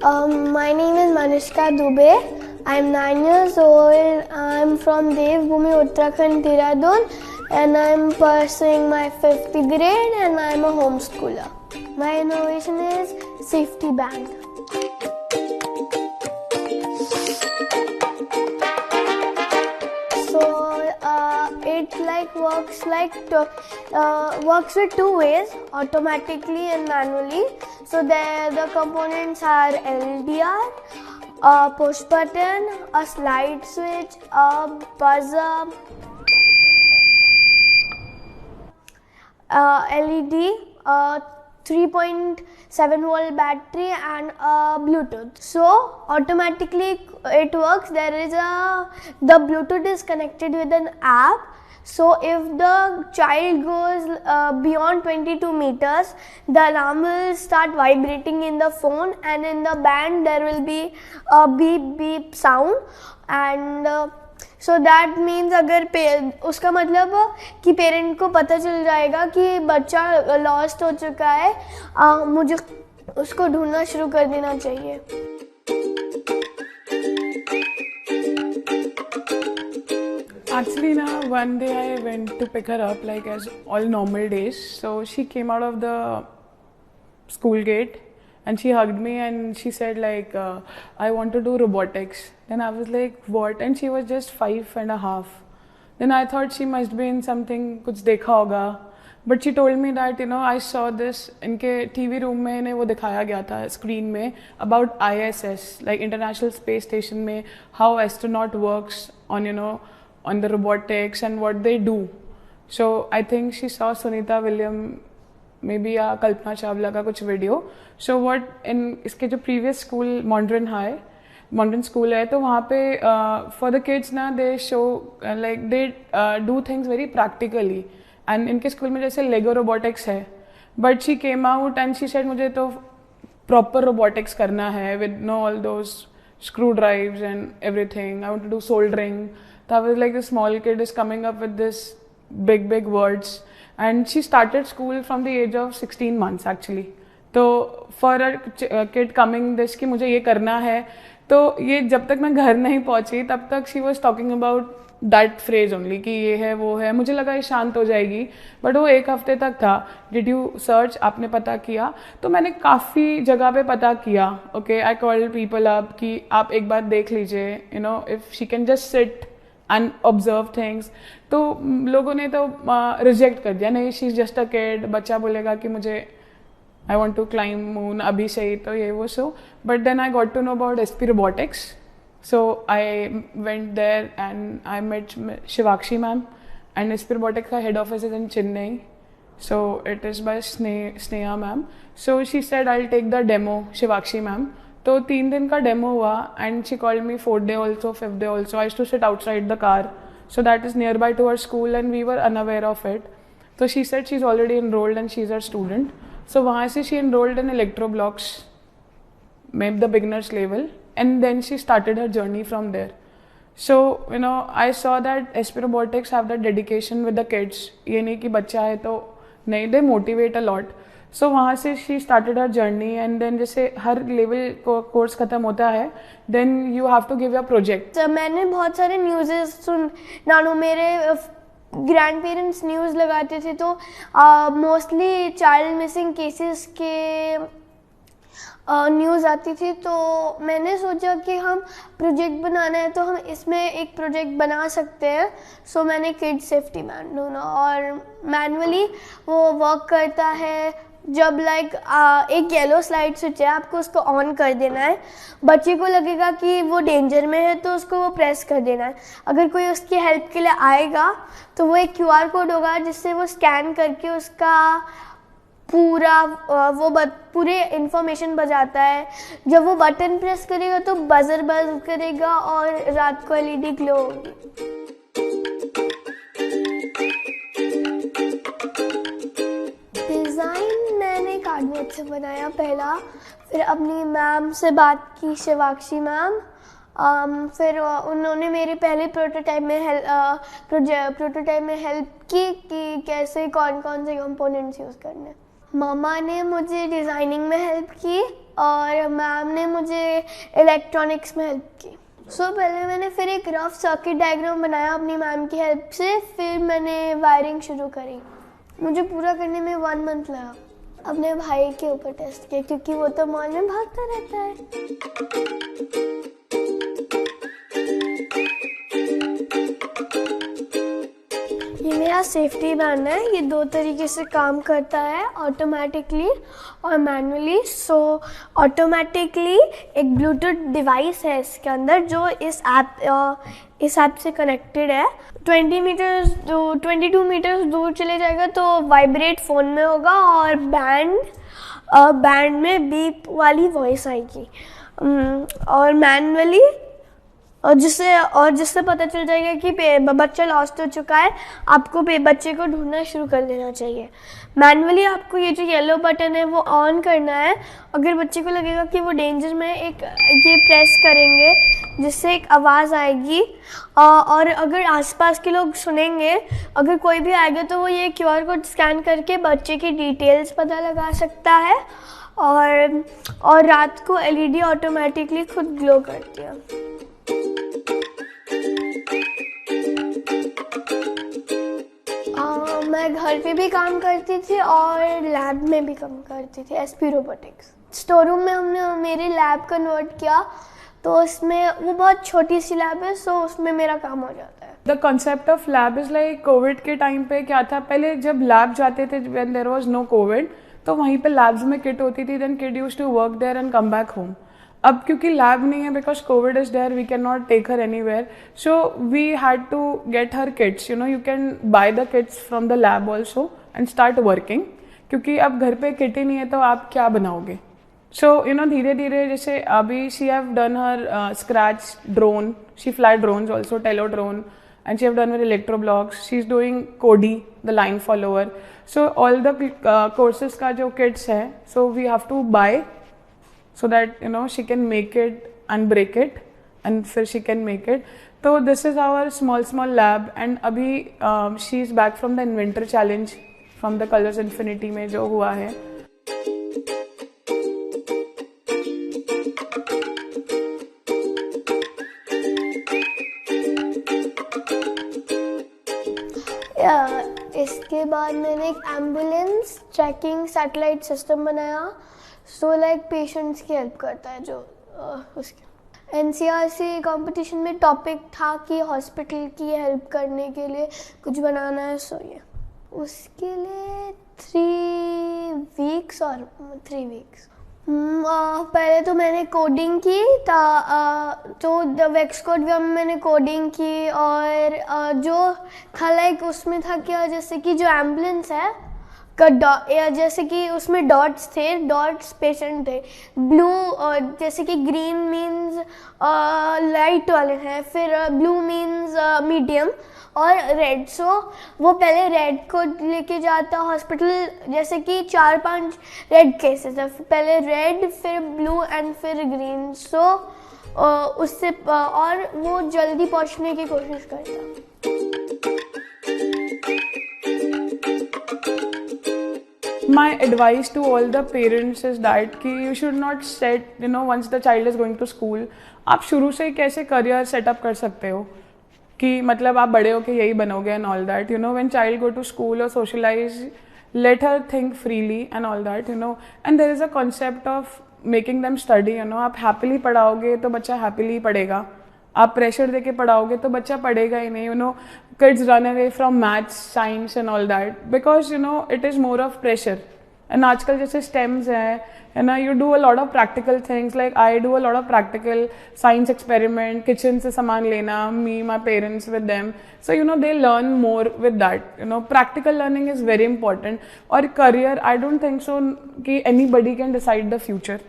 My name is Manishka Dubey. I'm 9 years old. I'm from Devbhoomi, Uttarakhand, Dehradun, and I'm pursuing my 5th grade and I'm a homeschooler. My innovation is safety band. So it works with two ways, automatically and manually. So the components are LDR, a push button, a slide switch, a buzzer, LED, a 3.7 volt battery, and a Bluetooth. So automatically it works. The Bluetooth is connected with an app. So if the child goes beyond 22 meters, the alarm will start vibrating in the phone, and in the band there will be a beep beep sound. And so that means अगर उसका मतलब कि parent को पता चल जाएगा कि बच्चा लॉस्ट हो चुका है, मुझे उसको ढूंढना शुरू कर देना चाहिए. Actually, one day I went to pick her up like as all normal days. So she came out of the school gate and she hugged me and she said like, I want to do robotics. Then I was like, what? And she was just 5.5. Then I thought she must be in something, kuch dekha hoga. But she told me that, I saw this, इनके TV room में इन्हें वो दिखाया गया था screen में about ISS, like International Space Station में, how astronaut works on, on the robotics and what they do. So I think she saw Sunita Williams, maybe Kalpana Chawla का कुछ video. So what in इसके जो previous school modern school है, तो वहाँ पे for the kids they show like they do things very practically. And इनके school में जैसे Lego robotics है, but she came out and she said मुझे तो proper robotics करना है with all those screw drives and everything. I want to do soldering. So I was like, this small kid is coming up with this big words, and she started school from the age of 16 months actually. तो for a kid coming this कि मुझे ये करना है, तो ये जब तक मैं घर नहीं पहुंची तब तक she was talking about that phrase only कि ये है वो है. मुझे लगा ये शांत हो जाएगी, बट वो एक हफ्ते तक था. Did you search? आपने पता किया? तो मैंने काफ़ी जगह पे पता किया. Okay, I called people up कि आप एक बार देख लीजिए, if she can just sit and observe things. तो लोगों ने तो रिजेक्ट कर दिया, नहीं she is just a kid, बच्चा बोलेगा कि मुझे I want to climb moon अभी से ही, तो ये वो so. But then I got to know about SP robotics. So I went there and I met Shivakshi ma'am, and SP robotics का head office is in Chennai. So it is by Sneha ma'am. So she said I will take the demo, Shivakshi ma'am. तो 3 दिन का demo हुआ and she called me 4th day also, 5th day also. I used to sit outside the car, so that is nearby to her school and we were unaware of it. So she said she's already enrolled and she's a student. So वहाँ से she enrolled in electro blocks, maybe the beginners level, and then she started her journey from there. So I saw that SP robotics have that dedication with the kids. ये नहीं कि बच्चा है तो नहीं, they motivate a lot. So वहाँ से she started her journey, and then जैसे हर लेवल को कोर्स खत्म होता है, then you have to give your project. मैंने बहुत सारे न्यूज़ेस नानू मेरे ग्रैंड पेरेंट्स न्यूज़ लगाते थे, तो मोस्टली चाइल्ड मिसिंग केसेस के न्यूज़ आती थी. तो मैंने सोचा कि हम प्रोजेक्ट बनाना है तो हम इसमें एक प्रोजेक्ट बना सकते हैं. सो मैंने किड सेफ्टी बैंड ढूंढा, और मैनुअली वो वर्क करता है. जब एक येलो स्लाइड स्विच है, आपको उसको ऑन कर देना है. बच्चे को लगेगा कि वो डेंजर में है तो उसको वो प्रेस कर देना है. अगर कोई उसकी हेल्प के लिए आएगा तो वो एक QR कोड होगा जिससे वो स्कैन करके उसका पूरे इंफॉर्मेशन बजाता है. जब वो बटन प्रेस करेगा तो बजर बज करेगा और रात को LED ग्लो होगी. डिज़ाइन मैंने कार्डबोर्ड से बनाया पहला, फिर अपनी मैम से बात की, शिवाक्षी मैम. फिर उन्होंने मेरे पहले प्रोटोटाइप में हेल्प की कि कैसे कौन कौन से कंपोनेंट्स यूज़ करने. मम्मा ने मुझे डिज़ाइनिंग में हेल्प की, और मैम ने मुझे इलेक्ट्रॉनिक्स में हेल्प की। पहले मैंने फिर एक रफ सर्किट डायग्राम बनाया अपनी मैम की हेल्प से, फिर मैंने वायरिंग शुरू करी। मुझे पूरा करने में 1 मंथ लगा। अपने भाई के ऊपर टेस्ट किया क्योंकि वो तो मॉल में भागता रहता है। ये मेरा सेफ्टी बैंड है। ये 2 तरीके से काम करता है, ऑटोमेटिकली और मैनुअली। ऑटोमेटिकली एक ब्लूटूथ डिवाइस है इसके अंदर जो इस ऐप से कनेक्टेड है। 22 मीटर्स दूर चले जाएगा तो वाइब्रेट फ़ोन में होगा और बैंड में बीप वाली वॉइस आएगी और मैनुअली, और जिससे पता चल जाएगा कि बच्चा लॉस्ट हो चुका है। आपको बच्चे को ढूंढना शुरू कर देना चाहिए। मैनुअली आपको ये जो येलो बटन है वो ऑन करना है। अगर बच्चे को लगेगा कि वो डेंजर में ये प्रेस करेंगे जिससे एक आवाज़ आएगी और अगर आसपास के लोग सुनेंगे, अगर कोई भी आएगा तो वो ये QR कोड स्कैन करके बच्चे की डिटेल्स पता लगा सकता है। और रात को LED ऑटोमेटिकली खुद ग्लो करती है। मैं घर पे भी काम करती थी और लैब में भी काम करती थी, SP रोबोटिक्स। स्टोर रूम में हमने मेरी लैब कन्वर्ट किया तो उसमें वो बहुत छोटी सी लैब है, सो उसमें मेरा काम हो जाता है। The concept of lab is like Covid के टाइम पे क्या था, पहले जब लैब जाते थे when there was no Covid तो वहीं पे लैब्स में किट होती थी, then kid used to work there and come back home. अब क्योंकि लैब नहीं है because Covid is there, we can not take her anywhere, so we had to get her kits. You know you can buy the kits from the lab also and start working, क्योंकि अब घर पे kit ही नहीं है तो आप क्या बनाओगे। सो यू नो धीरे धीरे, जैसे अभी she have done her scratch drone, she fly drones also, Tello drone, and she have done with electro blocks. She's doing Cody, the line follower. So all the courses का जो kits है, so we have to buy so that you know she can make it and break it and फिर she can make it. So this is our small lab and अभी she is back from the inventor challenge from the Colors Infinity में जो हुआ है। इसके बाद मैंने एक एम्बुलेंस ट्रैकिंग सैटेलाइट सिस्टम बनाया, सो लाइक पेशेंट्स की हेल्प करता है। जो उसके NCRC कंपटीशन में टॉपिक था कि हॉस्पिटल की हेल्प करने के लिए कुछ बनाना है, सो ये उसके लिए 3 वीक्स और 3 वीक्स। पहले तो मैंने कोडिंग की तो वेक्स कोड में मैंने कोडिंग की और जो था लाइक उसमें था क्या, जैसे कि जो एम्बुलेंस है का जैसे कि उसमें डॉट्स थे, डॉट्स पेशेंट थे, ब्लू जैसे कि ग्रीन मीन्स लाइट वाले हैं, फिर ब्लू मीन्स मीडियम और रेड। सो वो पहले रेड को लेके जाता हॉस्पिटल, जैसे कि 4-5 रेड केसेस है, पहले रेड फिर ब्लू एंड फिर ग्रीन। सो उससे और वो जल्दी पहुंचने की कोशिश करता। My advice to all the parents is that कि you should not set, you know, once the child is going to school, आप शुरू से कैसे करियर सेटअप कर सकते हो कि मतलब आप बड़े होके यही बनोगे and all that. You know when child go to school और socialize, let her think freely and all that, you know. And there is a concept of making them study. You know आप happily पढ़ाओगे तो बच्चा happily पढ़ेगा, आप pressure देके पढ़ाओगे तो बच्चा पढ़ेगा ही नहीं। You know kids run away from maths, science and all that because you know it is more of pressure. And आजकल जैसे STEMs है ना, you do a lot of practical things, like I do a lot of practical science experiment, kitchen से सामान लेना, me, my parents with them, so you know they learn more with that. You know practical learning is very important. और career, I don't think so कि anybody can decide the future.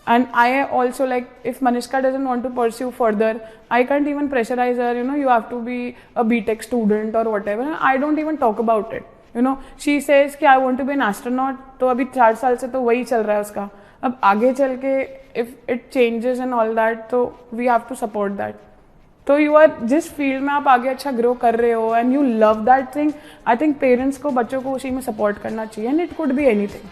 And I also, like, if Manishka doesn't want to pursue further, I can't even pressurize her, you know, you have to be a BTech student or whatever. I don't even talk about it. You know, she says कि I want to be an astronaut, तो अभी 4 साल से तो वही चल रहा है उसका। अब आगे चल के if it changes and all that, तो we have to support that. तो you are जिस फील्ड में आप आगे अच्छा ग्रो कर रहे हो and you love that thing, I think parents को बच्चों को उसी में support करना चाहिए and it could be anything.